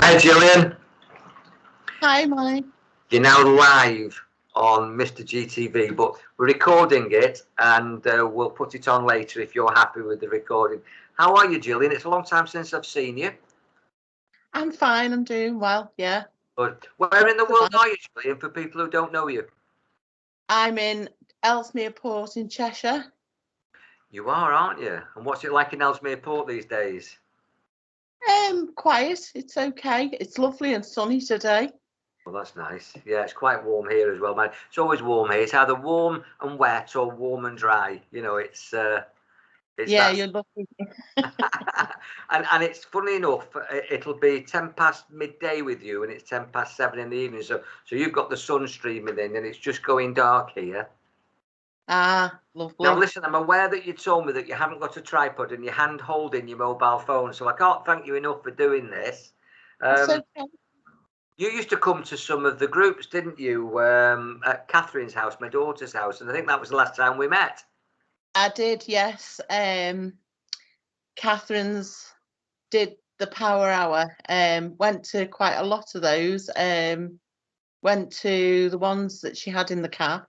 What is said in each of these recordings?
Hi Gillian, Hi, Molly. you're now live on MrGTV, but we're recording it and we'll put it on later if you're happy with the recording. How are you, Gillian? It's a long time since I've seen you. I'm fine. I'm doing well. Yeah. But where in the world are you, Gillian, for people who don't know you? I'm in Ellesmere Port in Cheshire. You are, aren't you? And what's it like in Ellesmere Port these days? Quiet. It's okay. It's lovely and sunny today. Well, that's nice. Yeah, it's quite warm here as well, man. It's always warm here. It's either warm and wet or warm and dry. You know, it's Yeah, that. you're lucky. and it's funny enough, it'll be 10 past midday with you, and it's 10 past 7 in the evening. So you've got the sun streaming in, and it's just going dark here. Ah, lovely. Now listen, I'm aware that you told me that you haven't got a tripod and you're hand holding your mobile phone, so I can't thank you enough for doing this. That's okay. You used to come to some of the groups, didn't you? At Catherine's house, my daughter's house, and I think that was the last time we met. I did, yes. Catherine's did the power hour. Went to quite a lot of those. Went to the ones that she had in the cafe.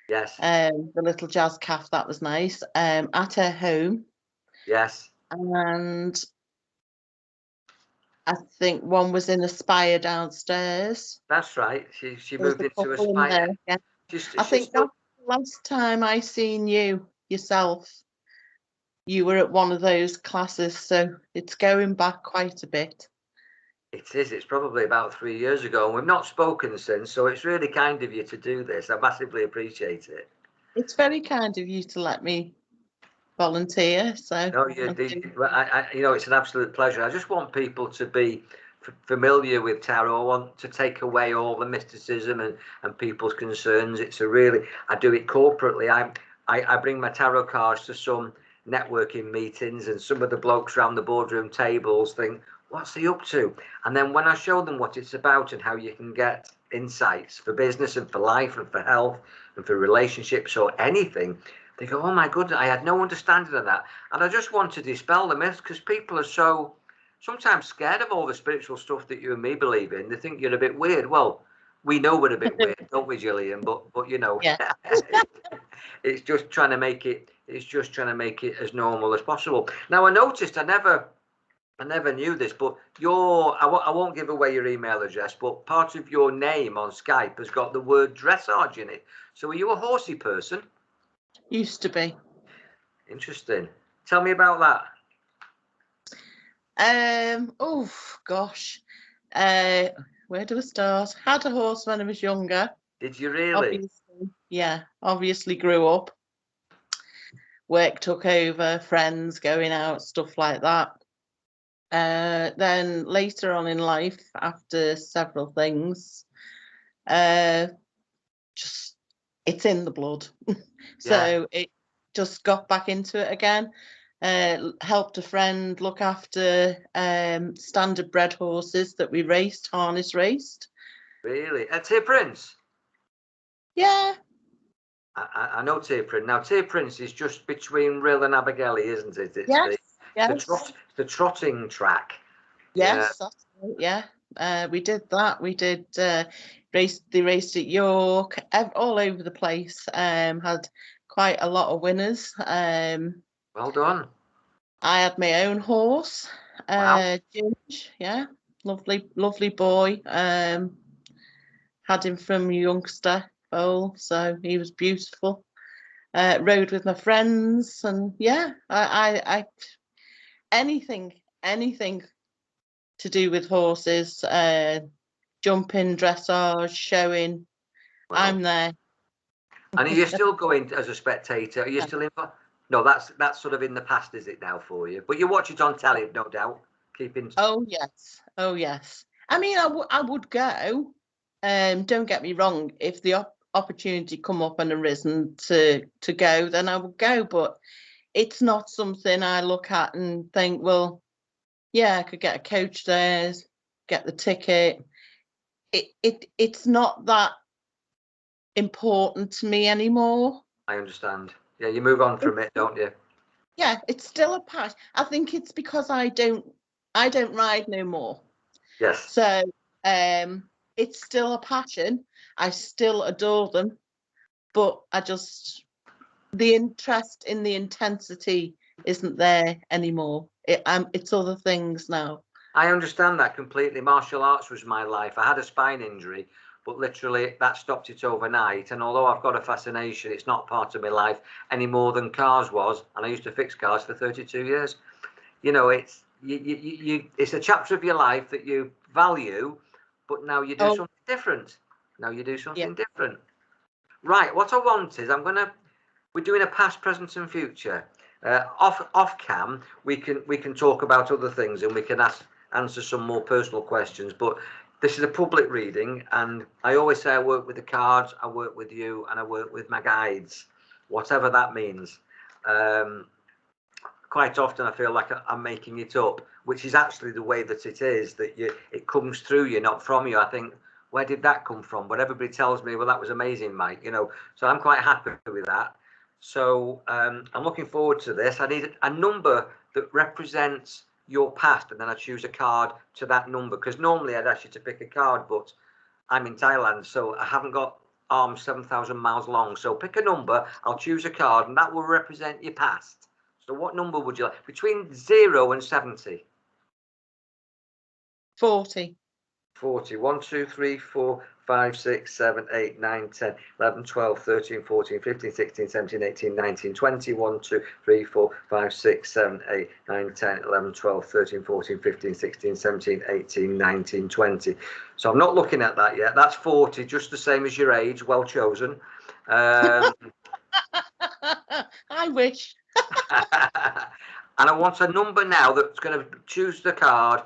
Yes. The little jazz cafe, that was nice. At her home. Yes. And I think one was in Aspire downstairs. That's right. She moved into Aspire. Yeah. I think that's the last time I seen you yourself. You were at one of those classes, so it's going back quite a bit. It is. It's probably about 3 years ago, and we've not spoken since. So it's really kind of you to do this. I massively appreciate it. It's very kind of you to let me volunteer. So no, you know, it's an absolute pleasure. I just want people to be familiar with tarot. I want to take away all the mysticism and people's concerns. It's a really, I do it corporately. I bring my tarot cards to some networking meetings, and some of the blokes around the boardroom tables think, what's he up to? And then when I show them what it's about and how you can get insights for business and for life and for health and for relationships or anything, they go, oh my goodness, I had no understanding of that. And I just want to dispel the myths, because people are so sometimes scared of all the spiritual stuff that you and me believe in. They think you're a bit weird. Well, we know we're a bit weird, don't we, Gillian? But you know, yeah. it's just trying to make it as normal as possible. Now, I noticed I never knew this, but I won't give away your email address, but part of your name on Skype has got the word dressage in it. So are you a horsey person? Used to be. Interesting. Tell me about that. Oh gosh. Where do I start? Had a horse when I was younger. Did you really? Obviously, yeah. Obviously grew up. Work took over, friends going out, stuff like that. Then later on in life, after several things, just it's in the blood. So it just got back into it again. Helped a friend look after standard bred horses that we raced, harness raced. Really? At Tear Prince? Yeah. I know Tear Prince. Now, Tear Prince is just between Rill and Abergele, isn't it? It's the trotting track. Yes, that's right, yeah. We did that. We did they raced at York, all over the place. Had quite a lot of winners. Well done. I had my own horse, Ginge, yeah, lovely boy. Had him from youngster foal, so he was beautiful. Rode with my friends, and yeah, I anything to do with horses, jumping, dressage, showing. Wow. I'm there. And are you still going as a spectator? Are you still involved? No, that's sort of in the past, is it now for you? But you watch it on telly, no doubt. Oh yes. I mean, I would go. Don't get me wrong. If the opportunity come up and arisen to go, then I would go. But it's not something I look at and think, well, yeah, I could get a coach there, get the ticket. It's not that important to me anymore. I understand. Yeah, you move on from it, don't you? Yeah, it's still a passion. I think it's because I don't ride no more. Yes. So it's still a passion. I still adore them, but the interest in the intensity isn't there anymore. It's other things now. I understand that completely. Martial arts was my life. I had a spine injury, but literally that stopped it overnight. And although I've got a fascination, it's not part of my life any more than cars was. And I used to fix cars for 32 years. You know, it's it's a chapter of your life that you value, but now you do something different. Now you do something different. Right. What I want is we're doing a past, present, and future. Off cam, we can talk about other things and we can answer some more personal questions. But this is a public reading, and I always say I work with the cards, I work with you, and I work with my guides, whatever that means. Quite often I feel like I'm making it up, which is actually the way that it is, that it comes through you, not from you. I think, where did that come from? But everybody tells me, well, that was amazing, Mike, you know, so I'm quite happy with that. So I'm looking forward to this. I need a number that represents your past, and then I choose a card to that number, because normally I'd ask you to pick a card, but I'm in Thailand, so I haven't got arms 7,000 miles long. So pick a number, I'll choose a card, and that will represent your past. So what number would you like? Between 0 and 70? 40. 40. 1, 2, 3, 4, 5, 6, 7, 8, 9, 10, 11, 12, 13, 14, 15, 16, 17, 18, 19, 20. 1, 2, 3, 4, 5, 6, 7, 8, 9, 10, 11, 12, 13, 14, 15, 16, 17, 18, 19, 20. So I'm not looking at that yet. That's 40, just the same as your age. Well chosen. I wish. And I want a number now that's going to choose the card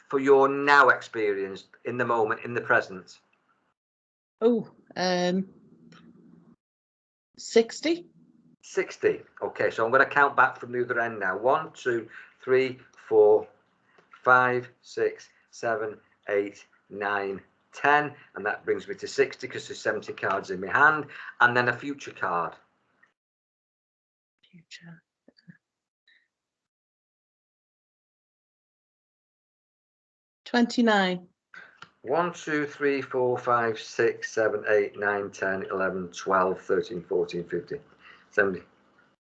for your now experience in the moment, in the present. Oh, 60. 60. Okay, so I'm going to count back from the other end now. 1, 2, 3, 4, 5, 6, 7, 8, 9, 10. And that brings me to 60 because there's 70 cards in my hand. And then a future card. Future. 29. 1, 2, 3, 4, 5, 6, 7, 8, 9, 10, 11, 12, 13, 14, 15, 17,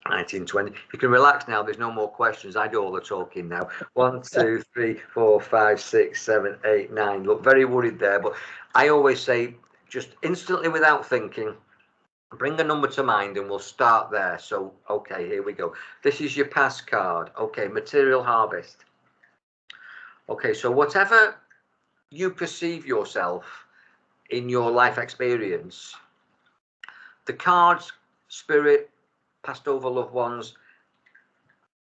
19, 20. You can relax now. There's no more questions. I do all the talking now. 1, 2, 3, 4, 5, 6, 7, 8, 9. Look, very worried there. But I always say, just instantly without thinking, bring a number to mind and we'll start there. So, okay, here we go. This is your past card. Okay, material harvest. Okay, so whatever you perceive yourself in your life experience, the cards, spirit, passed over loved ones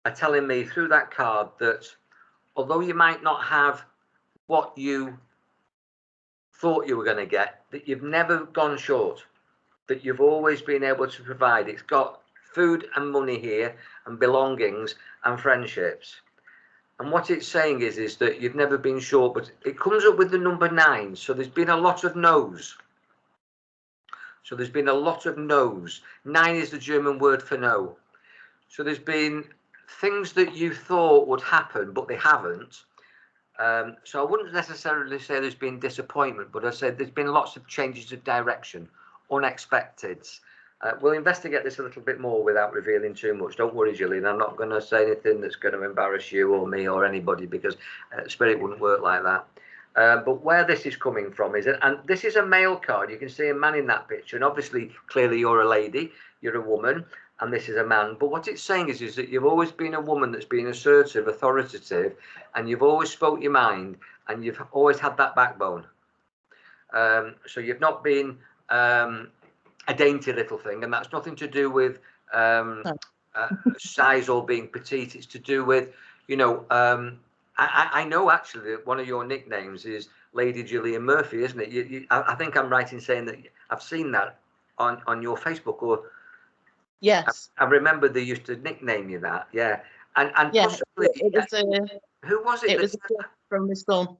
are telling me through that card that although you might not have what you thought you were going to get, that you've never gone short, that you've always been able to provide. It's got food and money here, and belongings and friendships. And what it's saying is that you've never been short, but it comes up with the number 9. So there's been a lot of no's. So there's been a lot of no's. 9 is the German word for no. So there's been things that you thought would happen, but they haven't. So I wouldn't necessarily say there's been disappointment, but I said there's been lots of changes of direction, unexpected. We'll investigate this a little bit more without revealing too much. Don't worry, Gillian. I'm not going to say anything that's going to embarrass you or me or anybody, because spirit wouldn't work like that. But where this is coming from is, and this is a male card. You can see a man in that picture, and obviously, clearly, you're a lady, you're a woman, and this is a man. But what it's saying is that you've always been a woman that's been assertive, authoritative, and you've always spoke your mind, and you've always had that backbone. So you've not been a dainty little thing, and that's nothing to do with size or being petite. It's to do with, you know, I know actually that one of your nicknames is Lady Gillian Murphy, isn't it? I think I'm right in saying that I've seen that on your Facebook, or yes, I remember they used to nickname you that, yeah. And yeah, possibly, it was who was it? It was a gift from my son.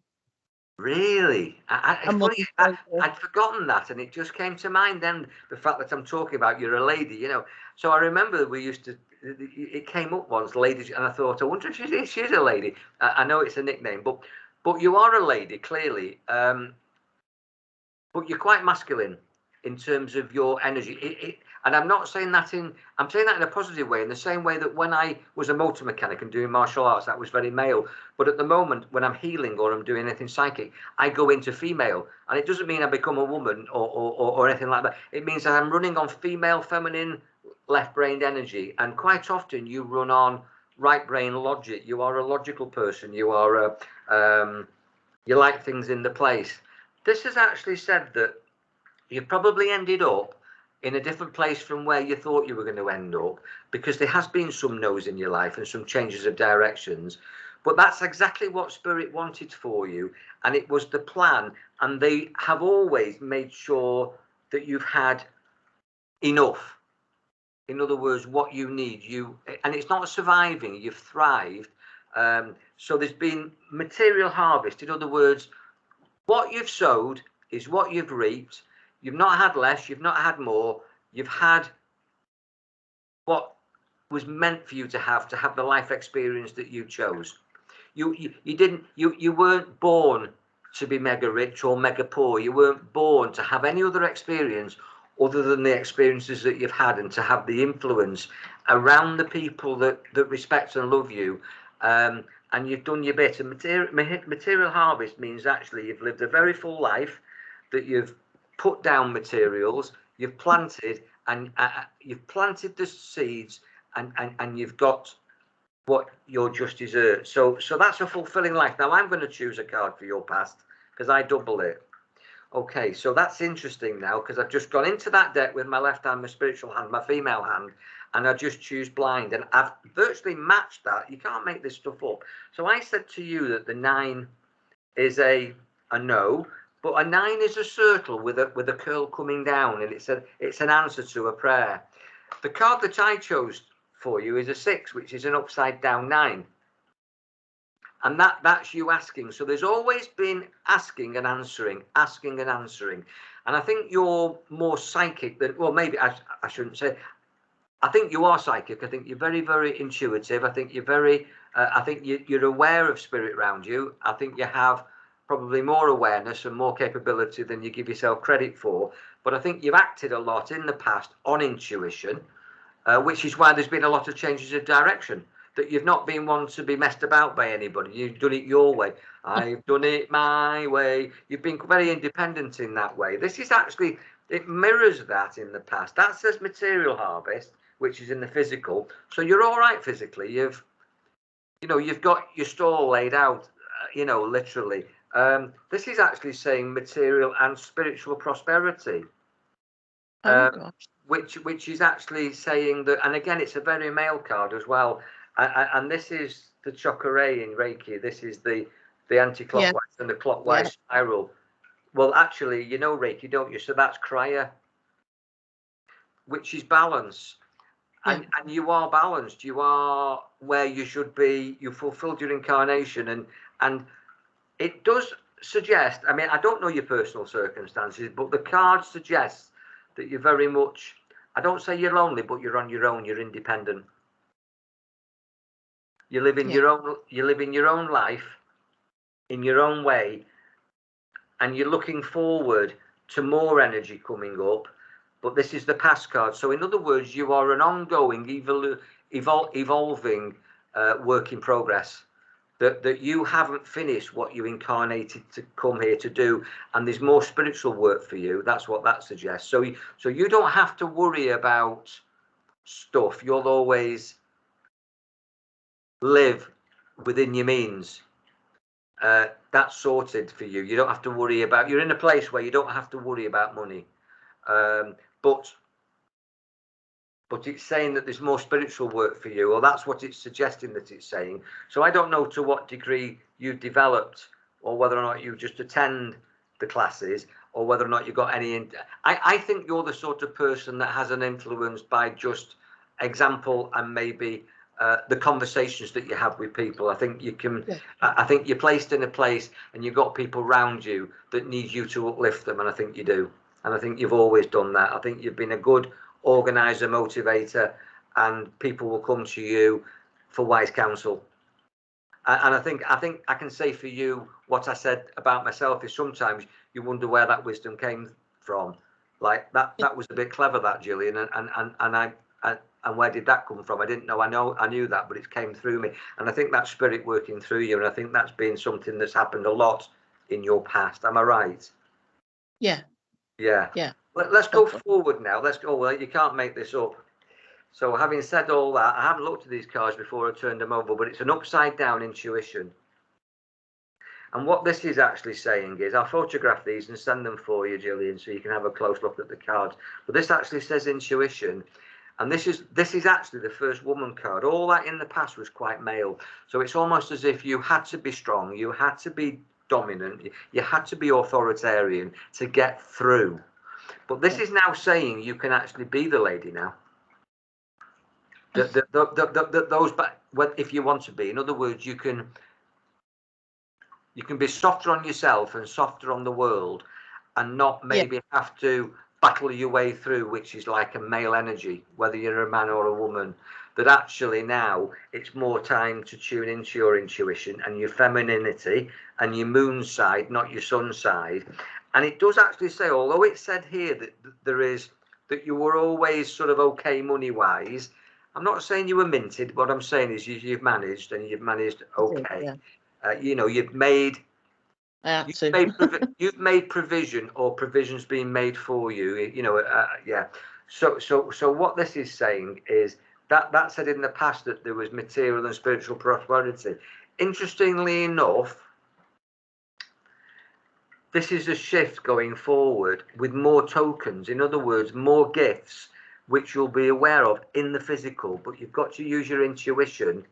Really? It's funny, I'd forgotten that, and it just came to mind then, the fact that I'm talking about you're a lady, you know. So I remember we used to, it came up once, lady, and I thought, I wonder if she's a lady. I know it's a nickname, but But you are a lady, clearly. But you're quite masculine in terms of your energy. And I'm not saying that I'm saying that in a positive way, in the same way that when I was a motor mechanic and doing martial arts, that was very male. But at the moment, when I'm healing or I'm doing anything psychic, I go into female. And it doesn't mean I become a woman or anything like that. It means that I'm running on female, feminine, left-brained energy. And quite often you run on right-brain logic. You are a logical person. You are you like things in the place. This has actually said that you probably ended up in a different place from where you thought you were going to end up, because there has been some no's in your life and some changes of directions. But that's exactly what Spirit wanted for you, and it was the plan. And they have always made sure that you've had enough. In other words, what you need. And it's not surviving. You've thrived. So there's been material harvest. In other words, what you've sowed is what you've reaped. You've not had less, you've not had more, you've had what was meant for you to have the life experience that you chose. You weren't born to be mega rich or mega poor. You weren't born to have any other experience other than the experiences that you've had, and to have the influence around the people that respect and love you. And you've done your bit. And material harvest means actually you've lived a very full life, that you've put down materials, you've planted, and you've planted the seeds, and you've got what you're just deserved. So that's a fulfilling life. Now I'm going to choose a card for your past, because I double it. Okay, so that's interesting now, because I've just gone into that deck with my left hand, my spiritual hand, my female hand, and I just choose blind, and I've virtually matched that. You can't make this stuff up. So I said to you that the 9 is a no, but a 9 is a circle with a curl coming down, and it's an answer to a prayer. The card that I chose for you is a 6, which is an upside down 9. And that's you asking. So there's always been asking and answering. And I think you're more psychic than, well, maybe I shouldn't say. I think you are psychic. I think you're very, very intuitive. I think you're very, I think you're aware of spirit around you. I think you have probably more awareness and more capability than you give yourself credit for. But I think you've acted a lot in the past on intuition, which is why there's been a lot of changes of direction. That you've not been one to be messed about by anybody. You've done it your way. I've done it my way. You've been very independent in that way. This is actually, it mirrors that in the past. That says material harvest, which is in the physical. So you're all right physically. You've got your stall laid out, literally. This is actually saying material and spiritual prosperity. Oh gosh. Which is actually saying that, and again, it's a very male card as well. And this is the chakra in Reiki. This is the anti-clockwise and the clockwise spiral. Well, actually, you know Reiki, don't you? So that's Kriya, which is balance. And you are balanced. You are where you should be. You fulfilled your incarnation. And it does suggest, I mean, I don't know your personal circumstances, but the card suggests that you're very much, I don't say you're lonely, but you're on your own. You're independent. You live in your own life in your own way, and you're looking forward to more energy coming up. But this is the past card. So in other words, you are an ongoing, evolving work in progress. That you haven't finished what you incarnated to come here to do, and there's more spiritual work for you. That's what that suggests. So you don't have to worry about stuff. You'll always live within your means. That's sorted for you. You don't have to worry about, you're in a place where you don't have to worry about money. But it's saying that there's more spiritual work for you, or that's what it's suggesting that it's saying. So I don't know to what degree you've developed, or whether or not you just attend the classes, or whether or not you've got any. I think you're the sort of person that has an influence by just example and maybe the conversations that you have with people. I think you can. Yeah. I think you're placed in a place and you've got people around you that need you to uplift them, and I think you do. And I think you've always done that. I think you've been a good organizer, motivator, and people will come to you for wise counsel. And I think I can say for you, what I said about myself is sometimes you wonder where that wisdom came from. Like that was a bit clever, that, Gillian, and where did that come from? I didn't know. I knew that, but it came through me, and I think that's spirit working through you, and I think that's been something that's happened a lot in your past. Am I right? Yeah. Yeah. Yeah. Let's go forward now. Let's go. Well, you can't make this up. So having said all that, I haven't looked at these cards before I turned them over, but it's an upside down intuition. And what this is actually saying is, I'll photograph these and send them for you, Gillian, so you can have a close look at the cards. But this actually says intuition. And this is actually the first woman card. All that in the past was quite male. So it's almost as if you had to be strong, you had to be dominant, you had to be authoritarian to get through. But this is now saying you can actually be the lady now. Those, if you want to be, in other words, you can be softer on yourself and softer on the world, and not maybe have to battle your way through, which is like a male energy, whether you're a man or a woman. But actually now it's more time to tune into your intuition and your femininity and your moon side, not your sun side. And it does actually say, although it said here that you were always sort of okay money wise, I'm not saying you were minted. What I'm saying is you've managed, and you've managed okay. You know, you've made provision, or provisions being made for you. You know, yeah. So what this is saying is that said in the past that there was material and spiritual prosperity. Interestingly enough, this is a shift going forward with more tokens. In other words, more gifts, which you'll be aware of in the physical. But you've got to use your intuition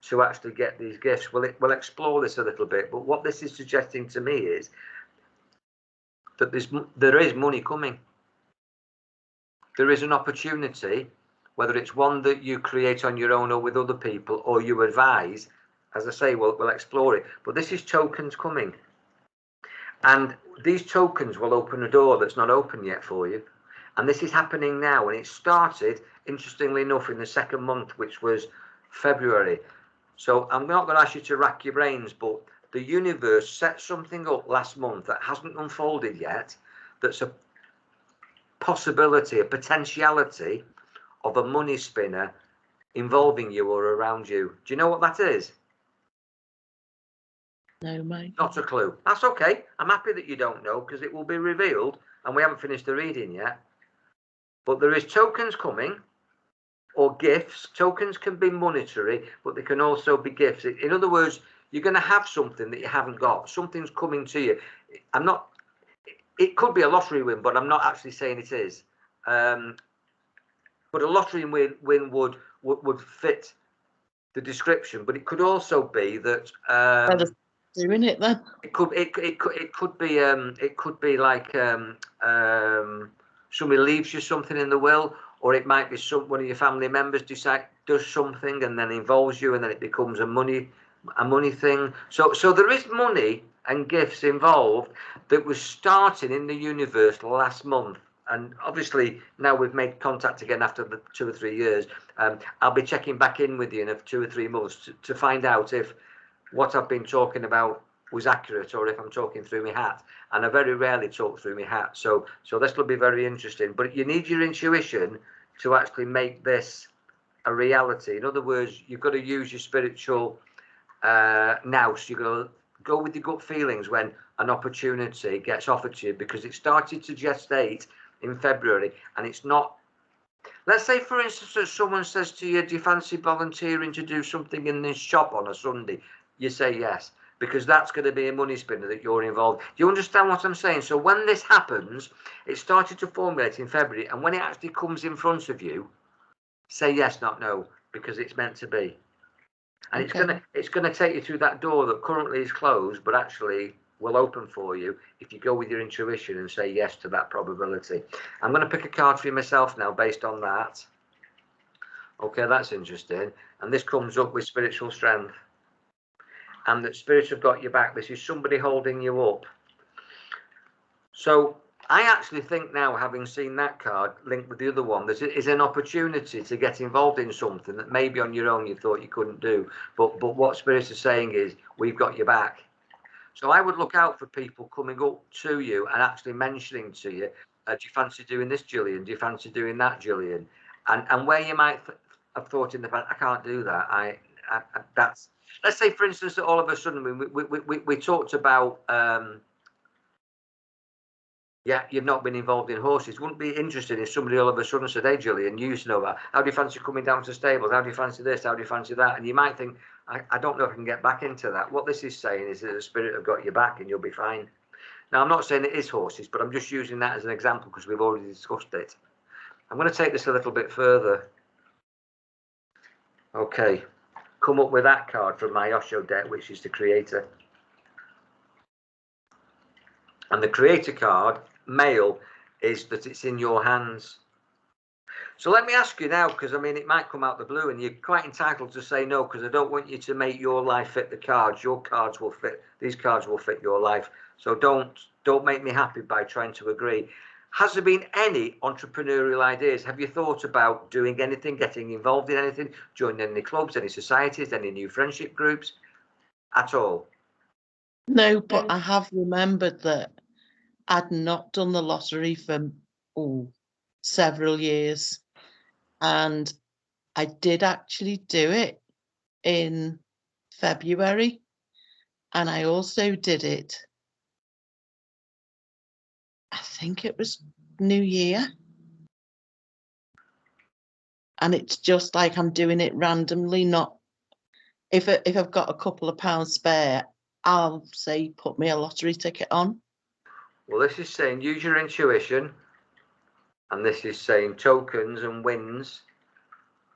to actually get these gifts. We'll explore this a little bit, but what this is suggesting to me is that there is money coming. There is an opportunity, whether it's one that you create on your own or with other people, or you advise. As I say, we'll explore it. But this is tokens coming, and these tokens will open a door that's not open yet for you. And this is happening now, and it started, interestingly enough, in the second month, which was February. So I'm not going to ask you to rack your brains, but the universe set something up last month that hasn't unfolded yet, that's a possibility, a potentiality of a money spinner involving you or around you. Do you know what that is? No, mate. Not a clue. That's okay. I'm happy that you don't know, because it will be revealed, and we haven't finished the reading yet. But there is tokens coming, or gifts. Tokens can be monetary, but they can also be gifts. In other words, you're going to have something that you haven't got. Something's coming to you. It could be a lottery win, but I'm not actually saying it is. But a lottery win would fit the description. But it could also be that doing it then. It could be like somebody leaves you something in the will, or it might be one of your family members does something and then involves you, and then it becomes a money thing. So there is money and gifts involved that was starting in the universe last month. And obviously now we've made contact again after the 2 or 3 years. I'll be checking back in with you in 2 or 3 months to find out if what I've been talking about was accurate, or if I'm talking through my hat. And I very rarely talk through my hat. So this will be very interesting. But you need your intuition to actually make this a reality. In other words, you've got to use your spiritual nous. You've got to go with your gut feelings when an opportunity gets offered to you, because it started to gestate in February, and it's not. Let's say, for instance, that someone says to you, do you fancy volunteering to do something in this shop on a Sunday? You say yes, because that's going to be a money spinner that you're involved. Do you understand what I'm saying? So when this happens, it started to formulate in February, and when it actually comes in front of you, say yes, not no, because it's meant to be. And it's gonna take you through that door that currently is closed, but actually will open for you if you go with your intuition and say yes to that probability. I'm going to pick a card for you myself now based on that. Okay, that's interesting. And this comes up with spiritual strength, and that spirits have got your back. This is somebody holding you up. So I actually think now, having seen that card linked with the other one, there is an opportunity to get involved in something that maybe on your own you thought you couldn't do. But what spirits are saying is, we've got your back. So I would look out for people coming up to you and actually mentioning to you, do you fancy doing this, Gillian? Do you fancy doing that, Gillian? And where you might have thought in the past, I can't do that. That's, let's say, for instance, that all of a sudden we talked about, yeah, you've not been involved in horses. Wouldn't be interested if somebody all of a sudden said, hey, Gillian, you used to know that. How do you fancy coming down to stables? How do you fancy this? How do you fancy that? And you might think, I don't know if I can get back into that. What this is saying is that the spirit have got your back and you'll be fine. Now, I'm not saying it is horses, but I'm just using that as an example because we've already discussed it. I'm going to take this a little bit further. Okay, come up with that card from my Osho deck, which is the Creator. And the Creator card, male, is that it's in your hands. So let me ask you now, because I mean, it might come out the blue and you're quite entitled to say no, because I don't want you to make your life fit the cards. Your cards will fit, these cards will fit your life. So don't make me happy by trying to agree. Has there been any entrepreneurial ideas? Have you thought about doing anything, getting involved in anything, joining any clubs, any societies, any new friendship groups at all? No, but I have remembered that I'd not done the lottery for several years, and I did actually do it in February, and I also did it, I think it was New Year, and it's just like I'm doing it randomly. Not if I've got a couple of pounds spare, I'll say put me a lottery ticket on. Well, this is saying use your intuition, and this is saying tokens and wins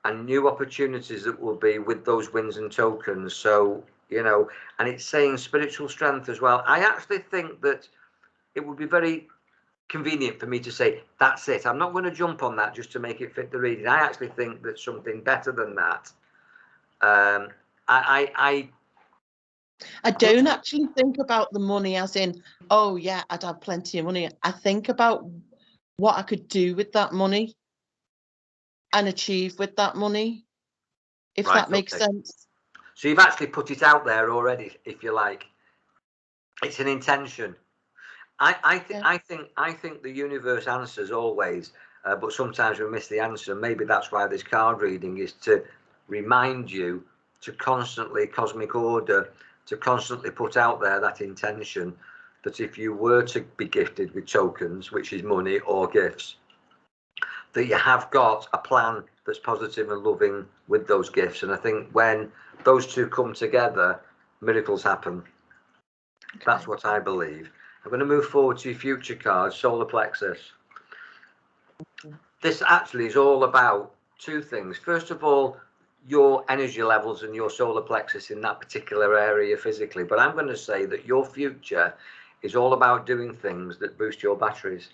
and new opportunities that will be with those wins and tokens. So, you know, and it's saying spiritual strength as well. I actually think that it would be very convenient for me to say, that's it. I'm not going to jump on that just to make it fit the reading. I actually think that something better than that. I don't actually think about the money as in, oh yeah, I'd have plenty of money. I think about what I could do with that money and achieve with that money, if that makes sense. So you've actually put it out there already, if you like. It's an intention. I think the universe answers always, but sometimes we miss the answer. Maybe that's why this card reading is to remind you to constantly, cosmic order, to constantly put out there that intention that if you were to be gifted with tokens, which is money or gifts, that you have got a plan that's positive and loving with those gifts. And I think when those two come together, miracles happen. Okay. That's what I believe. I'm going to move forward to your future card, solar plexus. This actually is all about two things. First of all, your energy levels and your solar plexus in that particular area physically. But I'm going to say that your future is all about doing things that boost your batteries.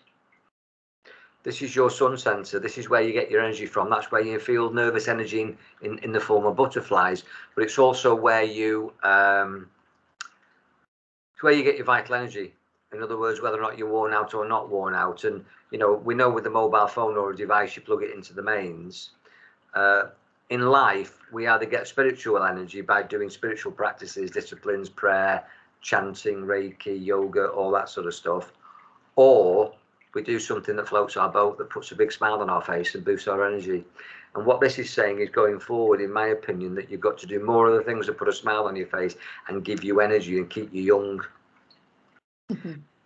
This is your sun center. This is where you get your energy from. That's where you feel nervous energy in the form of butterflies. But it's also where you it's where you get your vital energy. In other words, whether or not you're worn out or not worn out. And, you know, we know with a mobile phone or a device, you plug it into the mains. In life, we either get spiritual energy by doing spiritual practices, disciplines, prayer, chanting, Reiki, yoga, all that sort of stuff. Or we do something that floats our boat, that puts a big smile on our face and boosts our energy. And what this is saying is going forward, in my opinion, that you've got to do more of the things that put a smile on your face and give you energy and keep you young.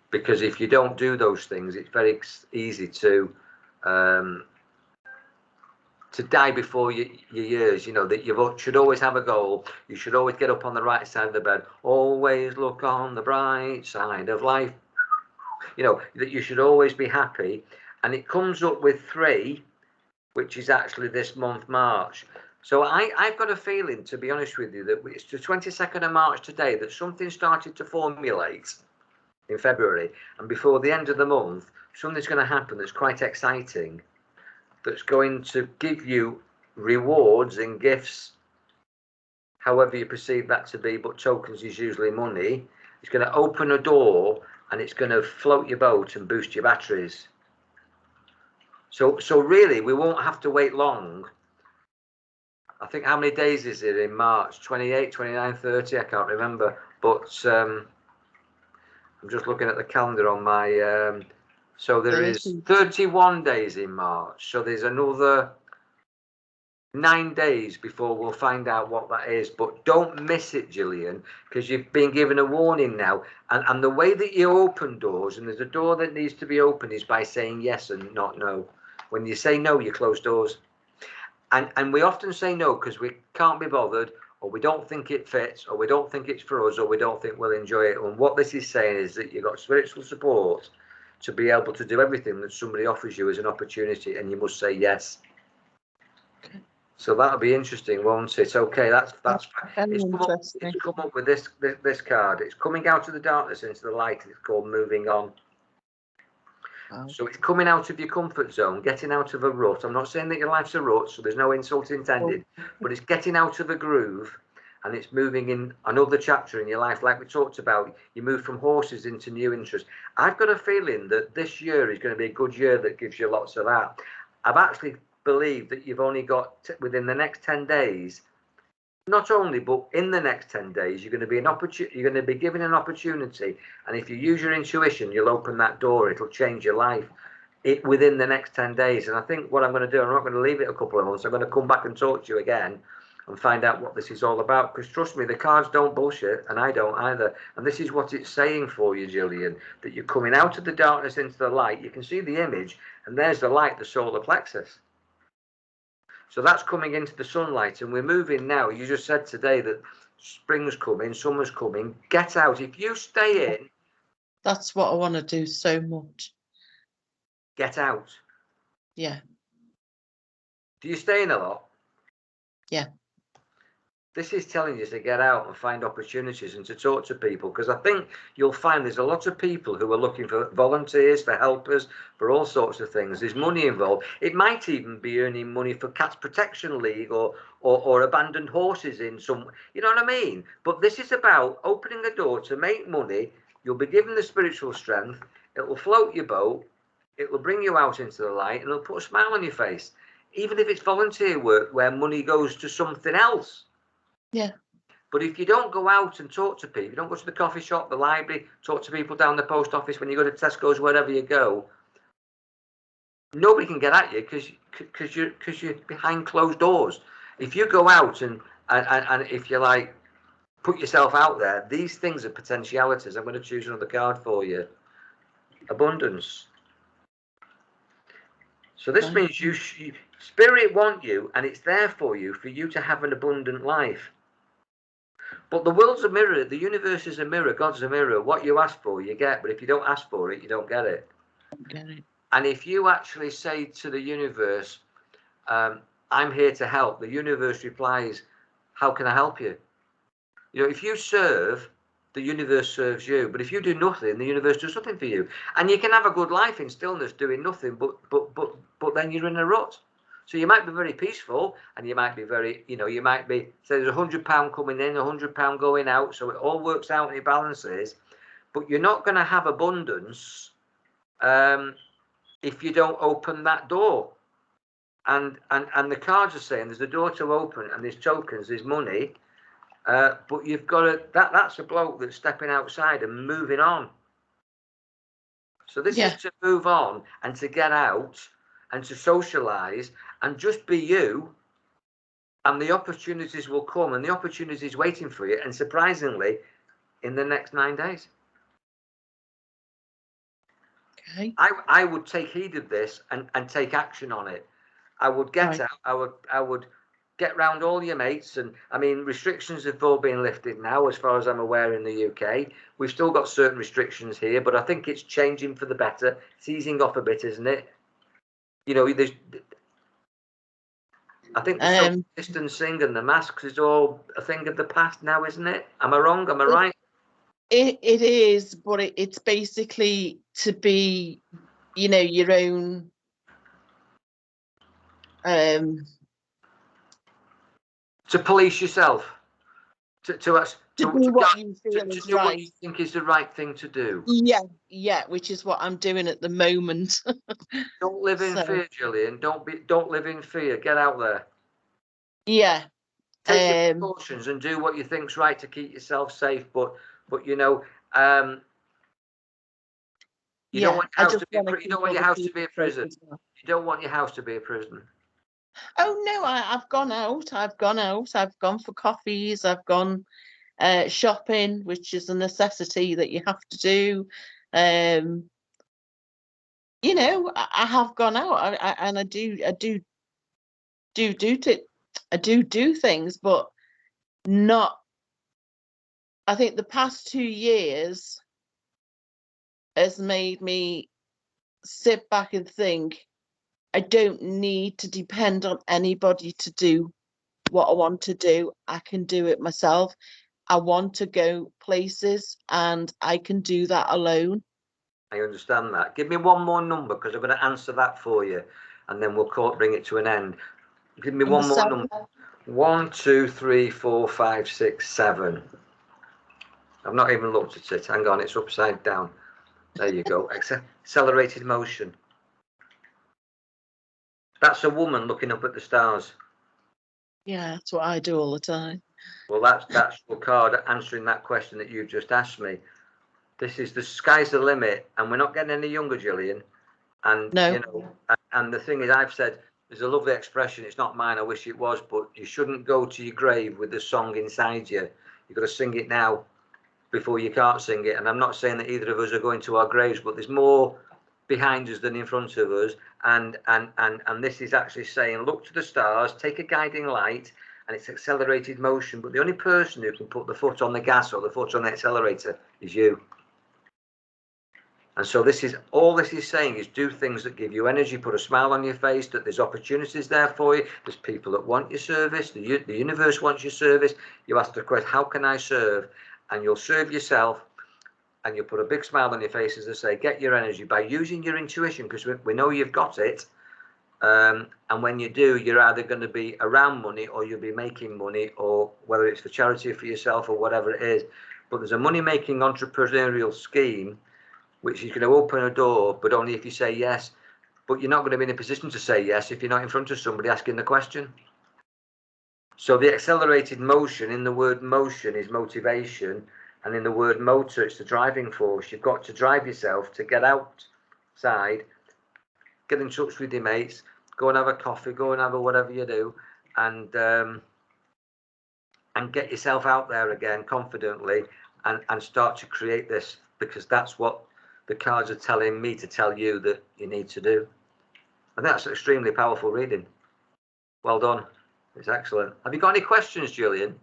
Because if you don't do those things, it's very easy to die before your years. You know, that you should always have a goal. You should always get up on the right side of the bed. Always look on the bright side of life. You know, that you should always be happy. And it comes up with 3, which is actually this month, March. So I've got a feeling, to be honest with you, that it's the 22nd of March today that something started to formulate in February. And before the end of the month, something's going to happen that's quite exciting, that's going to give you rewards and gifts, however you perceive that to be, but tokens is usually money. It's going to open a door and it's going to float your boat and boost your batteries. So really, we won't have to wait long. I think, how many days is it in March? 28, 29, 30? I can't remember. But I'm just looking at the calendar on my. So there is 30. 31 days in March. So there's another 9 days before we'll find out what that is. But don't miss it, Gillian, because you've been given a warning now. And the way that you open doors, and there's a door that needs to be opened, is by saying yes and not no. When you say no, you close doors. And we often say no because we can't be bothered, or we don't think it fits, or we don't think it's for us, or we don't think we'll enjoy it. And what this is saying is that you've got spiritual support to be able to do everything that somebody offers you as an opportunity, and you must say yes. Okay. So that'll be interesting, won't it? Okay, that's very it's interesting. come up with this card. It's coming out of the darkness into the light. It's called moving on. Wow. So it's coming out of your comfort zone, getting out of a rut. I'm not saying that your life's a rut, so there's no insult intended, but it's getting out of a groove, and it's moving in another chapter in your life. Like we talked about, you move from horses into new interests. I've got a feeling that this year is going to be a good year that gives you lots of that. I've actually believed that you've only got, within the next 10 days, not only, but in the next 10 days, you're going to be given an opportunity. And if you use your intuition, you'll open that door. It'll change your life within the next 10 days. And I think what I'm going to do, I'm not going to leave it a couple of months. I'm going to come back and talk to you again and find out what this is all about. Because trust me, the cards don't bullshit, and I don't either. And this is what it's saying for you, Gillian, that you're coming out of the darkness into the light. You can see the image, and there's the light, the solar plexus. So that's coming into the sunlight, and we're moving now. You just said today that spring's coming, summer's coming. Get out. If you stay in, that's what I want to do so much. Get out. Yeah. Do you stay in a lot? Yeah. This is telling you to get out and find opportunities and to talk to people, because I think you'll find there's a lot of people who are looking for volunteers, for helpers, for all sorts of things. There's money involved. It might even be earning money for Cats Protection League or abandoned horses in some, you know what I mean? But this is about opening the door to make money. You'll be given the spiritual strength. It will float your boat. It will bring you out into the light, and it'll put a smile on your face. Even if it's volunteer work where money goes to something else. Yeah. But if you don't go out and talk to people, you don't go to the coffee shop, the library, talk to people down the post office, when you go to Tesco's, wherever you go, nobody can get at you because you're behind closed doors. If you go out and if you like put yourself out there, these things are potentialities. I'm going to choose another card for you. Abundance. So this means you spirit want you, and it's there for you to have an abundant life. But the world's a mirror, the universe is a mirror, God's a mirror. What you ask for, you get. But if you don't ask for it, you don't get it. And if you actually say to the universe, I'm here to help, the universe replies, how can I help you? You know, if you serve, the universe serves you. But if you do nothing, the universe does nothing for you. And you can have a good life in stillness doing nothing, but then you're in a rut. So you might be very peaceful, and you might be very, you might be, say there's £100 coming in, £100 going out, so it all works out and it balances. But you're not going to have abundance if you don't open that door. And the cards are saying there's a door to open, and there's tokens, there's money, but you've got to, that's a bloke that's stepping outside and moving on. So this is to move on and to get out and to socialize and just be you, and the opportunities will come, and the opportunities waiting for you, and surprisingly in the next 9 days. Okay. I would take heed of this and take action on it. I would get out, I would get round all your mates, and I mean, restrictions have all been lifted now as far as I'm aware in the UK. We've still got certain restrictions here, but I think it's changing for the better. It's easing off a bit, isn't it? There's, I think the social distancing and the masks is all a thing of the past now, isn't it? Am I wrong? Am I right? It is, but it's basically to be, your own to police yourself, to do what you feel is right. What you think is the right thing to do. Yeah, which is what I'm doing at the moment. Don't live in fear, Gillian. Don't live in fear. Get out there. Yeah. Take your precautions and do what you think's right to keep yourself safe. But You don't want your house to be you don't want your house to be a prison. Well. You don't want your house to be a prison. Oh no, I've gone out. I've gone for coffees. I've gone shopping, which is a necessity that you have to do. You know, I have gone out, and I do things, but not. I think the past 2 years has made me sit back and think I don't need to depend on anybody to do what I want to do. I can do it myself. I want to go places and I can do that alone. I understand that. Give me one more number because I'm going to answer that for you and then we'll bring it to an end. Give me one more number. 1, 2, 3, 4, 5, 6, 7. I've not even looked at it. Hang on, it's upside down. There you go. Accelerated motion. That's a woman looking up at the stars. Yeah, that's what I do all the time. Well, that's your card answering that question that you just asked me. This is the sky's the limit, and we're not getting any younger, Gillian. And no. You know, and the thing is, I've said there's a lovely expression. It's not mine. I wish it was, but you shouldn't go to your grave with the song inside you. You've got to sing it now before you can't sing it. And I'm not saying that either of us are going to our graves, but there's more behind us than in front of us. And this is actually saying, look to the stars, take a guiding light, and it's accelerated motion. But the only person who can put the foot on the gas or the foot on the accelerator is you. And so this is saying is do things that give you energy, put a smile on your face, that there's opportunities there for you. There's people that want your service. The universe wants your service. You ask the question, how can I serve? And you'll serve yourself and you'll put a big smile on your face, as I say, get your energy by using your intuition, because we know you've got it. And when you do, you're either going to be around money or you'll be making money, or whether it's for charity or for yourself or whatever it is. But there's a money-making entrepreneurial scheme which is going to open a door, but only if you say yes. But you're not going to be in a position to say yes if you're not in front of somebody asking the question. So the accelerated motion, in the word motion, is motivation, and in the word motor, it's the driving force. You've got to drive yourself to get outside, get in touch with your mates, go and have a coffee, go and have a whatever you do, and get yourself out there again confidently, and start to create this, because that's what the cards are telling me to tell you that you need to do. I think that's extremely powerful reading. Well done. It's excellent. Have you got any questions, Julian?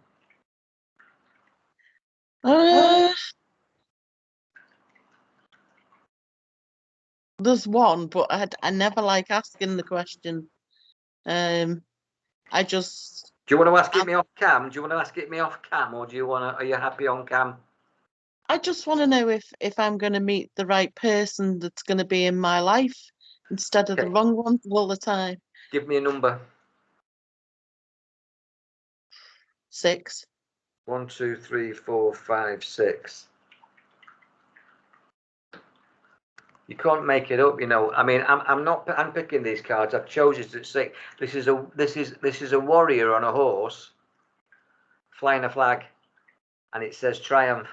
There's one, but I never like asking the question. I just. Do you want to ask it me off cam? Do you want to ask it me off cam, or do you want to? Are you happy on cam? I just want to know if I'm going to meet the right person that's going to be in my life instead of the wrong one all the time. Give me a number. 6. 1, 2, 3, 4, 5, 6. You can't make it up, you know. I mean, I'm picking these cards. I've chosen to say this is a warrior on a horse flying a flag, and it says triumph.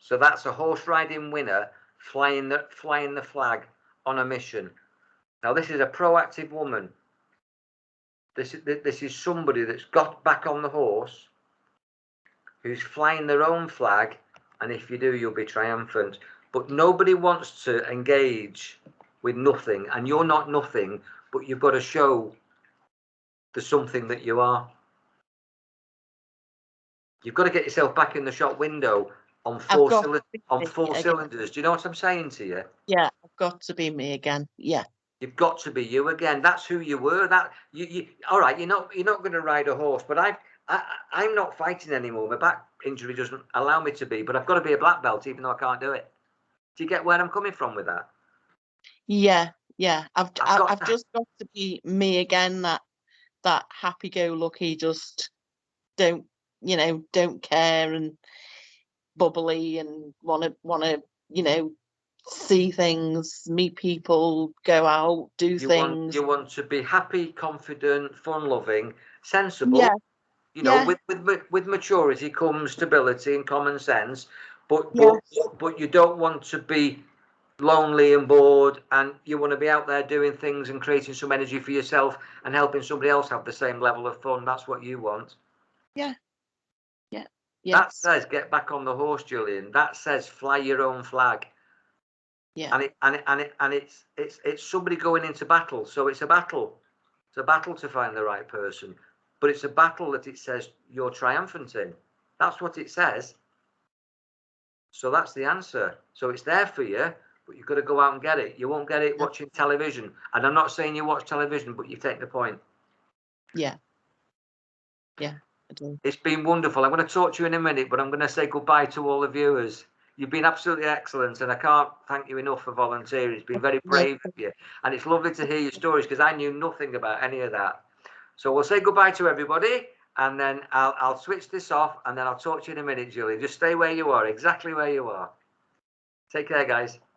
So that's a horse riding winner flying the flag on a mission. Now this is a proactive woman. This is somebody that's got back on the horse, who's flying their own flag, and if you do, you'll be triumphant. But nobody wants to engage with nothing, and you're not nothing, but you've got to show the something that you are. You've got to get yourself back in the shop window on four cylinders. Do you know what I'm saying to you? Yeah, I've got to be me again. Yeah. You've got to be you again. That's who you were. That you all right, you're not going to ride a horse, but I'm not fighting anymore. My back injury doesn't allow me to be, but I've got to be a black belt even though I can't do it. Do you get where I'm coming from with that? Yeah. I've just got to be me again, that happy-go-lucky, just don't care and bubbly and want to see things, meet people, go out, do things. You want to be happy, confident, fun-loving, sensible. Yeah. You know, with maturity comes stability and common sense. but Yes. but you don't want to be lonely and bored, and you want to be out there doing things and creating some energy for yourself and helping somebody else have the same level of fun. That's what you want. Yeah. Yeah. That Yes. says get back on the horse, Julian. That says fly your own flag. Yeah. And it's somebody going into battle. So it's a battle. It's a battle to find the right person. But it's a battle that it says you're triumphant in. That's what it says. So that's the answer. So it's there for you, but you've got to go out and get it. You won't get it watching television. And I'm not saying you watch television, but you take the point. Yeah. Yeah, I do. It's been wonderful. I'm going to talk to you in a minute, but I'm going to say goodbye to all the viewers. You've been absolutely excellent, and I can't thank you enough for volunteering. It's been very brave of you, and it's lovely to hear your stories because I knew nothing about any of that. So we'll say goodbye to everybody, and then I'll switch this off, and then I'll talk to you in a minute, Julie. Just stay where you are, exactly where you are. Take care, guys.